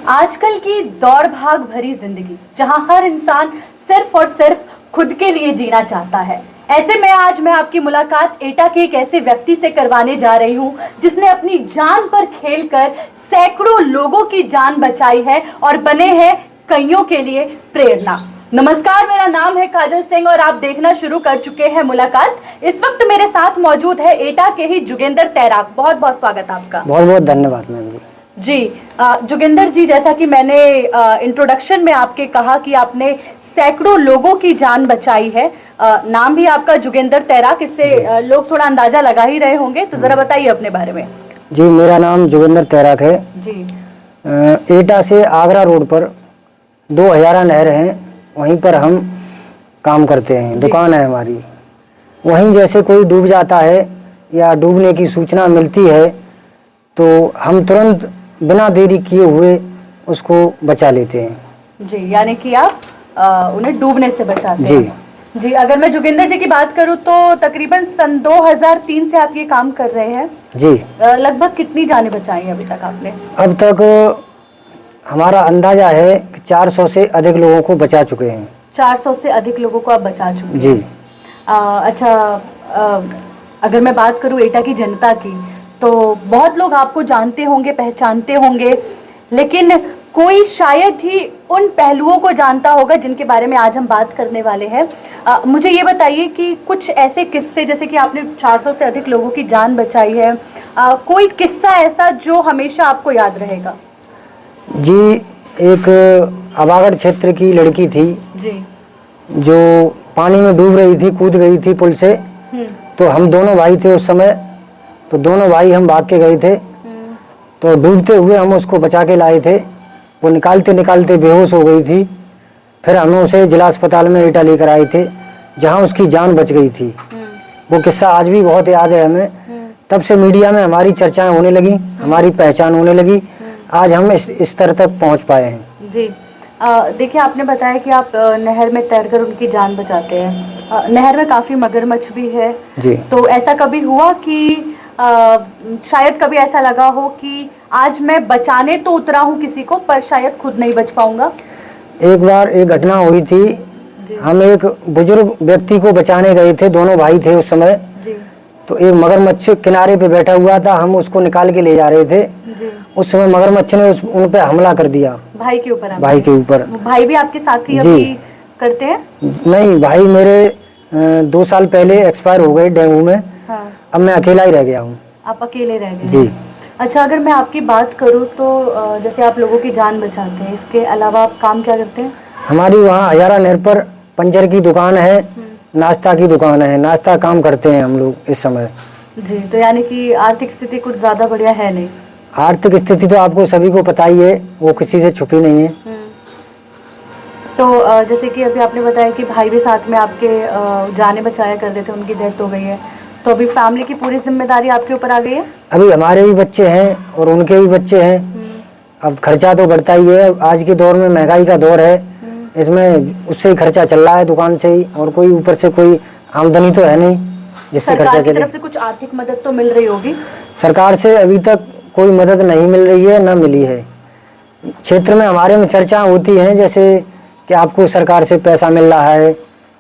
आजकल की दौड़ भाग भरी जिंदगी जहां हर इंसान सिर्फ और सिर्फ खुद के लिए जीना चाहता है, ऐसे में आज मैं आपकी मुलाकात एटा के एक ऐसे व्यक्ति से करवाने जा रही हूं जिसने अपनी जान पर खेलकर सैकड़ों लोगों की जान बचाई है और बने हैं कईयों के लिए प्रेरणा। नमस्कार, मेरा नाम है काजल सिंह और आप देखना शुरू कर चुके हैं मुलाकात। इस वक्त मेरे साथ मौजूद है एटा के ही जोगिंदर तैराक। बहुत बहुत स्वागत आपका। बहुत बहुत धन्यवाद मैम जी। जोगिंदर जी, जैसा कि मैंने इंट्रोडक्शन में आपके कहा कि आपने सैकड़ों लोगों की जान बचाई है। नाम भी आपका जोगिंदर तैराक, इससे लोग थोड़ा अंदाजा लगा ही रहे होंगे, तो जरा बताइए अपने बारे में। जी, मेरा नाम जोगिंदर तैराक है जी। एटा से आगरा रोड पर 2000 नहर है, वहीं पर हम काम करते हैं। दुकान है हमारी। वहीं जैसे कोई डूब जाता है या डूबने की सूचना मिलती है तो हम तुरंत बिना देरी किए हुए उसको बचा लेते हैं। जी, यानी कि आप उन्हें डूबने से बचाते जी। हैं। जी, अगर मैं जोगिंदर जी की बात करूं तो तकरीबन सन 2003 से आप ये काम कर रहे हैं। जी। लगभग कितनी जानें बचाई हैं अभी तक आपने? अब तक हमारा अंदाजा है कि 400 से अधिक लोगों को बचा चुके हैं। 400 से अधिक लोगों को आप बचा चुके हैं। जी। अच्छा, अगर मैं बात करूं एटा की जनता की, तो बहुत लोग आपको जानते होंगे, पहचानते होंगे, लेकिन कोई शायद ही उन पहलुओं को जानता होगा जिनके बारे में आज हम बात करने वाले हैं। मुझे ये बताइए कि कुछ ऐसे किस्से, जैसे कि आपने 400 से अधिक लोगों की जान बचाई है, कोई किस्सा ऐसा जो हमेशा आपको याद रहेगा? जी, एक आवागढ़ क्षेत्र की लड़की थी जी, जो पानी में डूब रही थी, कूद गई थी पुल से। तो हम दोनों भाई थे उस समय, तो दोनों भाई हम भाग के गए थे। तो डूबते हुए हम उसको बचा के लाए थे। वो निकालते निकालते बेहोश हो गई थी। फिर हम उसे जिला अस्पताल में एटा लेकर आए थे, जहां उसकी जान बच गई थी। वो किस्सा आज भी बहुत याद है हमें। तब से मीडिया में हमारी चर्चाएं होने लगी, हमारी पहचान होने लगी। आज हम इस स्तर तक पहुंच पाए हैं। जी। देखिए, आपने बताया कि आप नहर में तैरकर उनकी जान बचाते हैं। नहर में काफ़ी मगरमच्छ भी है। जी। तो ऐसा कभी हुआ कि शायद कभी ऐसा लगा हो कि आज मैं बचाने तो उतरा हूँ किसी को, पर शायद खुद नहीं बच पाऊंगा? एक बार एक घटना हुई थी। हम एक बुजुर्ग व्यक्ति को बचाने गए थे, दोनों भाई थे उस समय। जी। तो एक मगरमच्छ किनारे पे बैठा हुआ था, हम उसको निकाल के ले जा रहे थे। जी। उस समय मगरमच्छ ने उन पे हमला कर दिया। भाई के ऊपर? भाई के ऊपर। भाई भी आपके साथ ही अभी करते हैं? नहीं, भाई मेरे 2 साल पहले एक्सपायर हो गए डेंगू में। हाँ। अब मैं अकेला ही रह गया हूँ। आप अकेले रह गए? जी। अच्छा, अगर मैं आपकी बात करूँ तो जैसे आप लोगों की जान बचाते हैं, इसके अलावा आप काम क्या करते हैं? हमारी वहाँ हजारा नहर पर पंचर की दुकान है, नाश्ता की दुकान है। नाश्ता काम करते हैं हम लोग इस समय। जी। तो यानी कि आर्थिक स्थिति कुछ ज़्यादा बढ़िया है नहीं? आर्थिक स्थिति तो आपको सभी को पता ही है, वो किसी से छुपी नहीं है। तो जैसे कि अभी आपने बताया कि भाई भी साथ में आपके जाने बचाया कर रहे थे, उनकी डेथ हो गई है, तो अभी फैमिली की पूरी जिम्मेदारी आपके ऊपर आ गई है? अभी हमारे भी बच्चे हैं और उनके भी बच्चे हैं। अब खर्चा तो बढ़ता ही है। आज के दौर में महंगाई का दौर है, इसमें उससे ही खर्चा चल रहा है, दुकान से ही, और कोई ऊपर से कोई आमदनी तो है नहीं जिससे खर्चा चले। सरकार की तरफ से कुछ आर्थिक मदद तो मिल रही होगी? सरकार से अभी तक कोई मदद नहीं मिल रही है, न मिली है। क्षेत्र में हमारे में चर्चा होती हैं, जैसे कि आपको सरकार से पैसा मिल रहा है,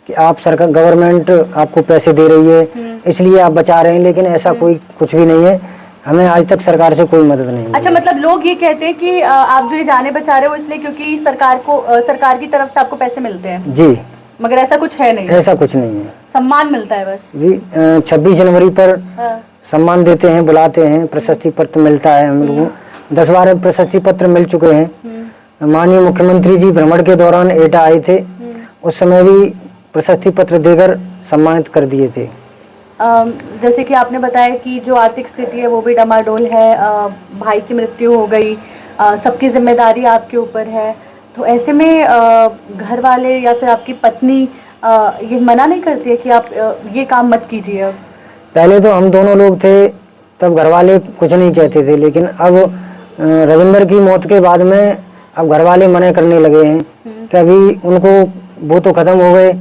कि आप सरकार गवर्नमेंट आपको पैसे दे रही है इसलिए आप बचा रहे हैं, लेकिन ऐसा कोई कुछ भी नहीं है। हमें आज तक सरकार से कोई मदद नहीं मिली। अच्छा, मतलब लोग ये कहते हैं कि आप जो ये जाने बचा रहे हो इसलिए क्योंकि सरकार की तरफ से आपको पैसे मिलते हैं? जी। मगर ऐसा कुछ है नहीं? ऐसा कुछ नहीं है। सम्मान मिलता है बस? जी। 26 जनवरी पर सम्मान देते हैं, बुलाते हैं, प्रशस्ति पत्र मिलता है हम लोगों को। 10-12 प्रशस्ति पत्र मिल चुके हैं। माननीय मुख्यमंत्री जी भ्रमण के दौरान एटा आए थे, उस समय भी प्रशस्ति पत्र देकर सम्मानित कर दिए थे। जैसे कि आपने बताया कि जो आर्थिक स्थिति है वो भी डमाडोल है, भाई की मृत्यु हो गई, सबकी जिम्मेदारी आपके ऊपर है, तो ऐसे में घर वाले या फिर आपकी पत्नी ये मना नहीं करती है कि आप ये काम मत कीजिए? अब पहले तो हम दोनों लोग थे, तब घर वाले कुछ नहीं कहते थे, लेकिन अब रविंदर की मौत के बाद में अब घर वाले मना करने लगे हैं कि अभी उनको वो तो खत्म हो गए,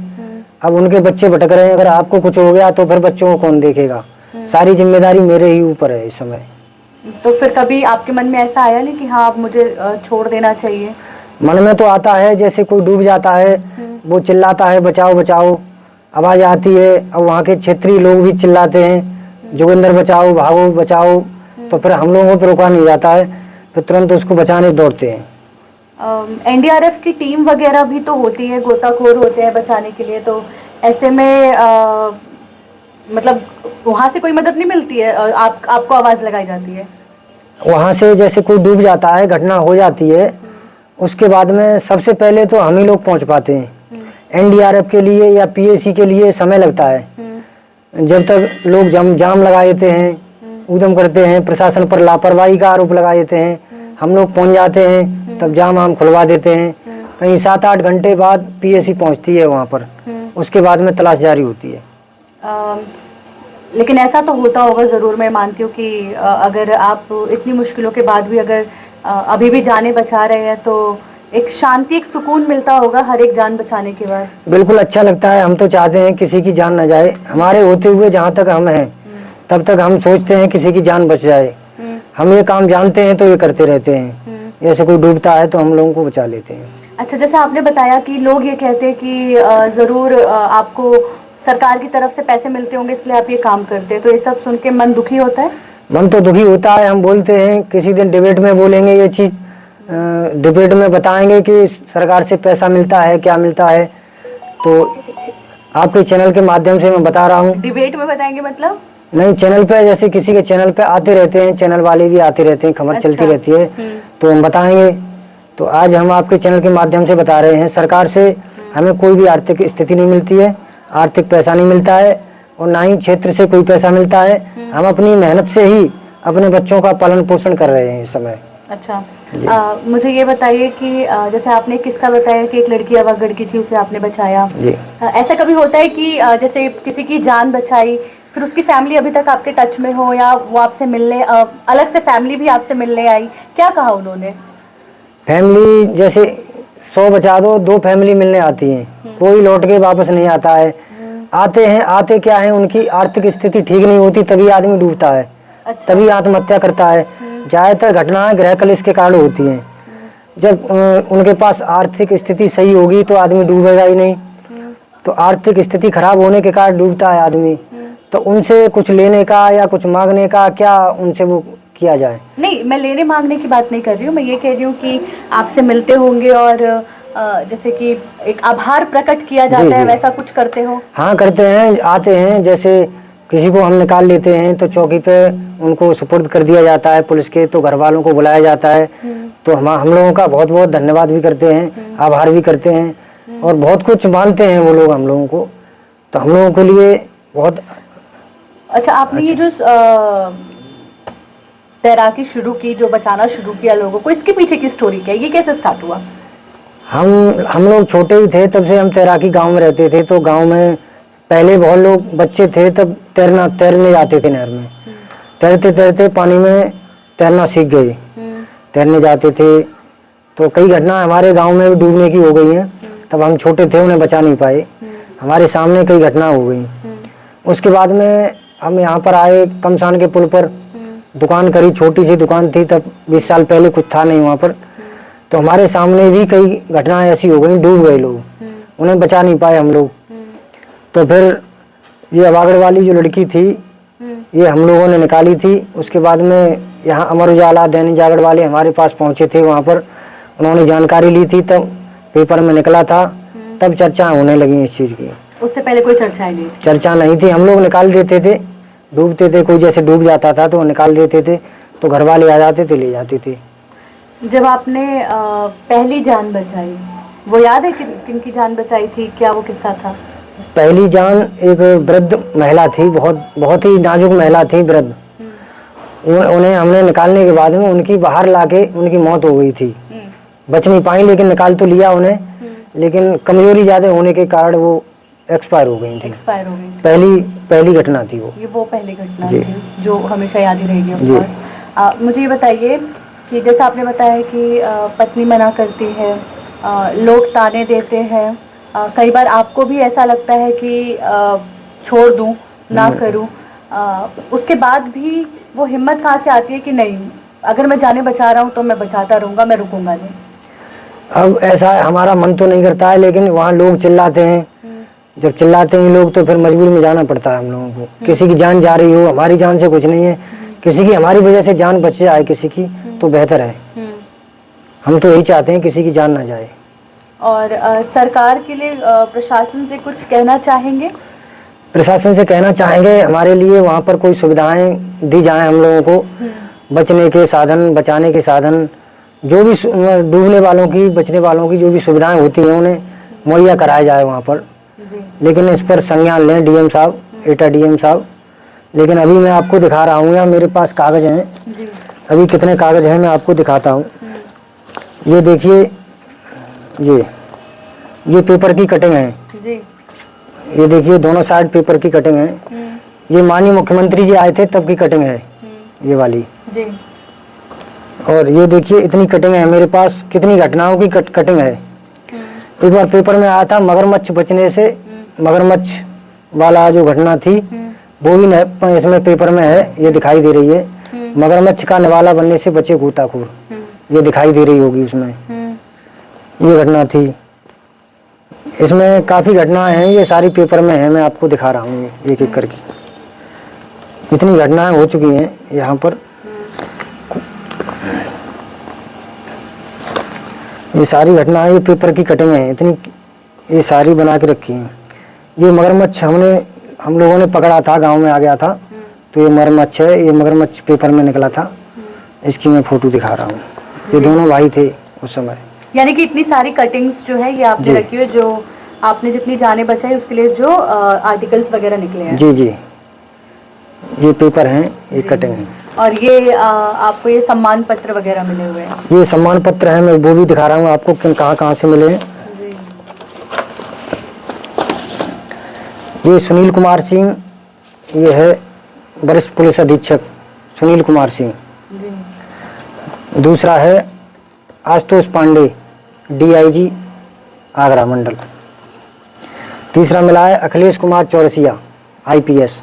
अब उनके बच्चे भटक रहे हैं। अगर आपको कुछ हो गया तो फिर बच्चों को कौन देखेगा? सारी जिम्मेदारी मेरे ही ऊपर है इस समय। तो फिर कभी आपके मन में ऐसा आया नहीं कि हाँ अब मुझे छोड़ देना चाहिए? मन में तो आता है, जैसे कोई डूब जाता है वो चिल्लाता है बचाओ बचाओ, आवाज़ आती है। अब वहाँ के क्षेत्रीय लोग भी चिल्लाते हैं जोगिंदर बचाओ भागो बचाओ, तो फिर हम लोगों को रोका नहीं जाता है, फिर तुरंत उसको बचाने दौड़ते हैं। एनडीआरएफ की टीम वगैरह भी तो होती है, गोताखोर होते हैं बचाने के लिए, तो ऐसे में मतलब वहाँ से कोई मदद नहीं मिलती है? आपको आवाज़ लगाई जाती है? वहाँ से जैसे कोई डूब जाता है, घटना हो जाती है, उसके बाद में सबसे पहले तो हम ही लोग पहुँच पाते हैं। एनडीआरएफ के लिए या पीएसी के लिए समय लगता है, जब तक लोग जाम लगा देते हैं, उद्यम करते हैं, प्रशासन पर लापरवाही का आरोप लगा देते हैं, हम लोग पहुंच जाते हैं, तब जाम हम खुलवा देते हैं। कहीं 7-8 घंटे बाद पीएसी पहुंचती है वहां पर, उसके बाद में तलाश जारी होती है। लेकिन ऐसा तो होता होगा ज़रूर, मैं मानती हूँ कि अगर आप इतनी मुश्किलों के बाद भी अगर अभी भी जानें बचा रहे हैं तो एक शांति, एक सुकून मिलता होगा हर एक जान बचाने के बाद। बिल्कुल अच्छा लगता है। हम तो चाहते हैं किसी की जान न जाए, हमारे होते हुए जहाँ तक हम हैं तब तक हम सोचते हैं किसी की जान बच जाए। हम ये काम जानते हैं तो ये करते रहते हैं, जैसे कोई डूबता है तो हम लोगों को बचा लेते हैं। अच्छा, जैसे आपने बताया कि लोग ये कहते हैं कि ज़रूर आपको सरकार की तरफ से पैसे मिलते होंगे इसलिए आप ये काम करते हैं, तो ये सब सुन के मन दुखी होता है? मन तो दुखी होता है। हम बोलते हैं किसी दिन डिबेट में बोलेंगे ये चीज़, डिबेट में बताएंगे कि सरकार से पैसा मिलता है, क्या मिलता है, तो आपके चैनल के माध्यम से मैं बता रहा हूँ। डिबेट में बताएंगे मतलब? नहीं, चैनल पे, जैसे किसी के चैनल पे आते रहते हैं, चैनल वाले भी आते रहते हैं, खबर अच्छा। चलती रहती है, तो हम बताएंगे। तो आज हम आपके चैनल के माध्यम से बता रहे हैं, सरकार से हमें कोई भी आर्थिक स्थिति नहीं मिलती है, आर्थिक पैसा नहीं मिलता है, और ना ही क्षेत्र से कोई पैसा मिलता है। हम अपनी मेहनत से ही अपने बच्चों का पालन पोषण कर रहे हैं इस समय। अच्छा, मुझे ये बताइए कि जैसे आपने एक किस्सा बताया कि एक लड़की अवगढ़ की थी, उसे आपने बचाया जी। ऐसा कभी होता है कि जैसे किसी की जान बचाई, फिर उसकी फैमिली अभी तक आपके टच में हो, या वो आपसे मिलने अलग से फैमिली भी आपसे मिलने आई, क्या कहा उन्होंने? फैमिली जैसे 100 बचा दो, 2 फैमिली मिलने आती हैं, कोई लौट के वापस नहीं आता है। आते हैं, आते क्या है, उनकी आर्थिक स्थिति ठीक नहीं होती तभी आदमी डूबता है। अच्छा। तभी आत्महत्या करता है। ज़्यादातर घटनाएं गृह कलेश के कारण होती हैं। जब उनके पास आर्थिक स्थिति सही होगी तो आदमी डूबेगा ही नहीं, तो आर्थिक स्थिति खराब होने के कारण डूबता है आदमी। तो उनसे कुछ लेने का या कुछ मांगने का क्या उनसे वो किया जाए? नहीं, मैं लेने मांगने की बात नहीं कर रही हूँ, मैं ये कह रही हूँ कि आपसे मिलते होंगे और जैसे कि एक आभार प्रकट किया जाता है, वैसा कुछ करते हो? हाँ करते हैं, आते हैं, जैसे किसी को हम निकाल लेते हैं तो चौकी पे उनको सुपुर्द कर दिया जाता है पुलिस के, तो घर वालों को बुलाया जाता है, तो हम लोगों का बहुत बहुत धन्यवाद भी करते हैं, आभार भी करते हैं, और बहुत कुछ मानते हैं वो लोग हम लोगों को, तो हम लोगों के लिए बहुत अच्छा। आपने ये जो तैराकी शुरू की, जो बचाना शुरू किया लोगों को, इसके पीछे की स्टोरी क्या है, ये कैसे स्टार्ट हुआ? हम लोग छोटे ही थे तब से हम तैराकी गांव में रहते थे, तो गांव में पहले बहुत लोग बच्चे थे तब तैरने जाते थे नहर में, तैरते तैरते पानी में तैरना सीख गए, तैरने जाते थे, तो कई घटना हमारे गांव में भी डूबने की हो गई हैं। तब हम छोटे थे, उन्हें बचा नहीं पाए, हमारे सामने कई घटना हो गई। उसके बाद में हम यहाँ पर आए, कमसान के पुल पर दुकान करी, छोटी सी दुकान थी तब, 20 साल पहले, कुछ था नहीं वहाँ पर, तो हमारे सामने भी कई घटनाएं ऐसी हो गई, डूब गए लोग, उन्हें बचा नहीं पाए हम लोग। तो फिर ये अवागढ़ वाली जो लड़की थी ये हम लोगों ने निकाली थी। उसके बाद में यहाँ अमर उजाला, दैनिक जागरण वाले हमारे पास पहुँचे थे, वहाँ पर उन्होंने जानकारी ली थी, तब पेपर में निकला था, तब चर्चा होने लगी इस चीज़ की। उससे पहले कोई चर्चा नहीं? चर्चा नहीं थी, हम लोग निकाल देते थे, डूबते थे, कोई जैसे डूब जाता था तो निकाल देते थे, तो घर वाले आ जाते थे, ले जाते थे। जब आपने पहली जान बचाई, वो याद है किनकी जान बचाई थी, क्या वो किस्सा था? पहली जान एक वृद्ध महिला थी, बहुत ही नाजुक महिला थी, वृद्ध। उन्हें हमने निकालने के बाद में उनकी बाहर लाके उनकी मौत हो गई थी, बच नहीं पाई, लेकिन निकाल तो लिया उन्हें, लेकिन कमजोरी ज़्यादा होने के कारण वो एक्सपायर हो गई थी। एक्सपायर हो गई। पहली घटना थी वो। ये वो पहली घटना थी जो हमेशा याद ही रहेगी। मुझे ये बताइए कि जैसा आपने बताया कि पत्नी मना करती है, लोग ताने देते हैं, कई बार आपको भी ऐसा लगता है कि छोड़ दूं, ना करूं, उसके बाद भी वो हिम्मत कहाँ से आती है कि नहीं, अगर मैं जाने बचा रहा हूँ तो मैं बचाता रहूँगा, मैं रुकूंगा नहीं? अब ऐसा है, हमारा मन तो नहीं करता है, लेकिन वहाँ लोग चिल्लाते हैं। जब चिल्लाते हैं लोग तो फिर मजबूरी में जाना पड़ता है हम लोगों को। किसी की जान जा रही हो, हमारी जान से कुछ नहीं है, किसी की हमारी वजह से जान बच जाए किसी की तो बेहतर है। हम तो यही चाहते हैं किसी की जान ना जाए। और सरकार के लिए प्रशासन से कुछ कहना चाहेंगे? प्रशासन से कहना चाहेंगे हमारे लिए वहाँ पर कोई सुविधाएं दी जाएं, हम लोगों को बचने के साधन, बचाने के साधन, जो भी डूबने वालों की, बचने वालों की जो भी सुविधाएं होती हैं उन्हें मुहैया कराया जाए वहाँ पर। लेकिन इस पर संज्ञान लें डीएम साहब, एटा डीएम साहब। लेकिन अभी मैं आपको दिखा रहा हूँ, यहाँ मेरे पास कागज़ हैं, अभी कितने कागज़ हैं मैं आपको दिखाता हूँ। ये देखिए, ये पेपर की कटिंग है जी। ये देखिए दोनों साइड पेपर की कटिंग है। ये माननीय मुख्यमंत्री जी आए थे तब की कटिंग है ये वाली जी। और ये देखिए इतनी कटिंग है मेरे पास, कितनी घटनाओं की कटिंग है। एक बार पेपर में आया था मगरमच्छ बचने से, मगरमच्छ वाला जो घटना थी वो भी इसमें पेपर में है, ये दिखाई दे रही है। मगरमच्छ का निवाला बनने से बचे गोताखोर, ये दिखाई दे रही होगी उसमें, ये घटना थी। इसमें काफ़ी घटनाएं हैं, ये सारी पेपर में है, मैं आपको दिखा रहा हूँ एक एक करके। इतनी घटनाएं हो चुकी हैं यहाँ पर। ये सारी घटनाएं, ये पेपर की कटिंग है इतनी, ये सारी बना के रखी हैं। ये मगरमच्छ हम लोगों ने पकड़ा था, गांव में आ गया था, तो ये मगरमच्छ है, ये मगरमच्छ पेपर में निकला था, इसकी मैं फोटो दिखा रहा हूँ। ये दोनों भाई थे उस समय। यानी कि इतनी सारी कटिंग्स जो है ये आपने रखी हुई, जो आपने जितनी जाने बचाई उसके लिए जो आर्टिकल्स वगैरह निकले हैं। जी जी, ये पेपर हैं, ये कटिंग है। और ये आपको ये सम्मान पत्र वगैरह मिले हुए हैं? ये सम्मान पत्र है, मैं वो भी दिखा रहा हूँ आपको कहाँ कहाँ से मिले हैं। ये सुनील कुमार सिंह, ये है वरिष्ठ पुलिस अधीक्षक सुनील कुमार सिंह। दूसरा है आशुतोष पांडे, डीआईजी आगरा मंडल। तीसरा मिला है अखिलेश कुमार चौरसिया, आईपीएस।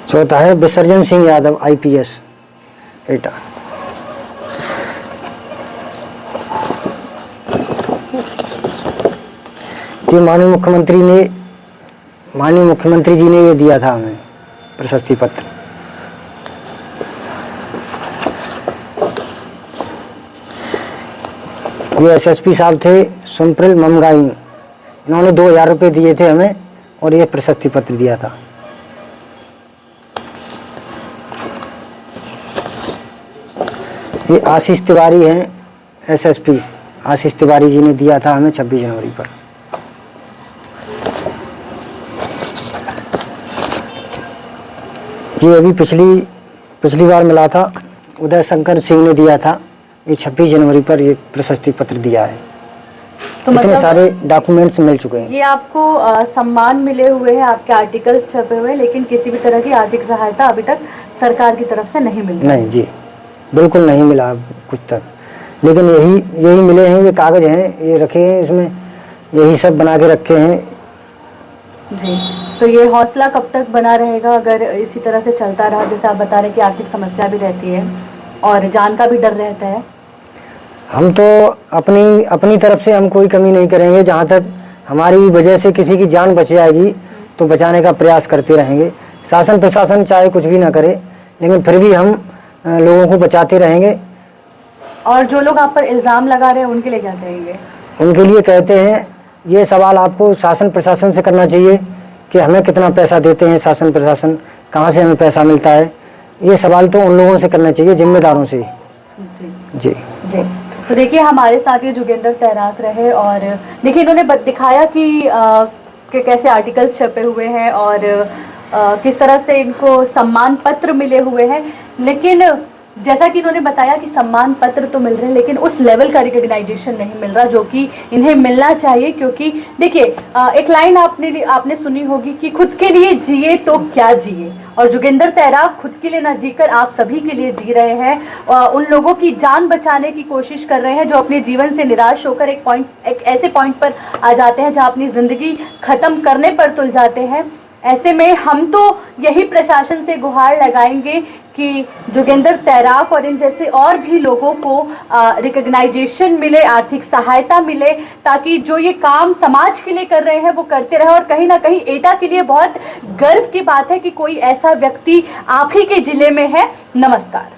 चौथा है विसर्जन सिंह यादव, आईपीएस, एटा। ये माननीय मुख्यमंत्री जी ने ये दिया था हमें प्रशस्ति पत्र। ये एसएसपी साहब थे सुमप्रिल ममगाई, इन्होंने 2000 रुपये दिए थे हमें और ये प्रशस्ति पत्र दिया था। ये आशीष तिवारी हैं, एसएसपी आशीष तिवारी जी ने दिया था हमें 26 जनवरी पर। ये अभी पिछली बार मिला था, उदय शंकर सिंह ने दिया था, ये 26 जनवरी पर ये प्रशस्ति पत्र दिया है। तो इतने मतलब सारे डॉक्यूमेंट्स मिल चुके हैं। ये आपको सम्मान मिले हुए हैं, आपके आर्टिकल्स छपे हुए हैं, लेकिन किसी भी तरह की आर्थिक सहायता अभी तक सरकार की तरफ से नहीं मिली? नहीं जी, बिल्कुल नहीं मिला कुछ तक। लेकिन यही मिले हैं, ये कागज़ हैं, ये रखे हैं, इसमें यही सब बना के रखे हैं जी। तो ये हौसला कब तक बना रहेगा अगर इसी तरह से चलता रहा? जैसे आप बता रहे कि आर्थिक समस्या भी रहती है और जान का भी डर रहता है। हम तो अपनी तरफ से हम कोई कमी नहीं करेंगे। जहाँ तक हमारी वजह से किसी की जान बच जाएगी तो बचाने का प्रयास करते रहेंगे। शासन प्रशासन चाहे कुछ भी ना करे, लेकिन फिर भी हम लोगों को बचाते रहेंगे। और जो लोग आप पर इल्ज़ाम लगा रहे हैं उनके लिए क्या कहेंगे? उनके लिए कहते हैं, ये सवाल आपको शासन प्रशासन से करना चाहिए कि हमें कितना पैसा देते हैं शासन प्रशासन, कहाँ से हमें पैसा मिलता है। ये सवाल तो उन लोगों से करना चाहिए, जिम्मेदारों से। जी जी। तो देखिए हमारे साथ ये जोगेंद्र तैराक रहे और देखिए इन्होंने दिखाया कि कैसे आर्टिकल्स छपे हुए हैं और किस तरह से इनको सम्मान पत्र मिले हुए हैं। लेकिन जैसा कि इन्होंने बताया कि सम्मान पत्र तो मिल रहे हैं लेकिन उस लेवल का रिकग्नाइजेशन नहीं मिल रहा जो कि इन्हें मिलना चाहिए। क्योंकि देखिए एक लाइन आपने सुनी होगी कि खुद के लिए जिए तो क्या जिए, और जोगिंदर तैराक खुद के लिए ना जीकर आप सभी के लिए जी रहे हैं। उन लोगों की जान बचाने की कोशिश कर रहे हैं जो अपने जीवन से निराश होकर एक ऐसे पॉइंट पर आ जाते हैं जहां अपनी ज़िंदगी ख़त्म करने पर तुल जाते हैं। ऐसे में हम तो यही प्रशासन से गुहार लगाएंगे कि जोगिंदर तैराक और इन जैसे और भी लोगों को रिकग्नाइजेशन मिले, आर्थिक सहायता मिले, ताकि जो ये काम समाज के लिए कर रहे हैं वो करते रहे। और कहीं ना कहीं एटा के लिए बहुत गर्व की बात है कि कोई ऐसा व्यक्ति आप ही के जिले में है। नमस्कार।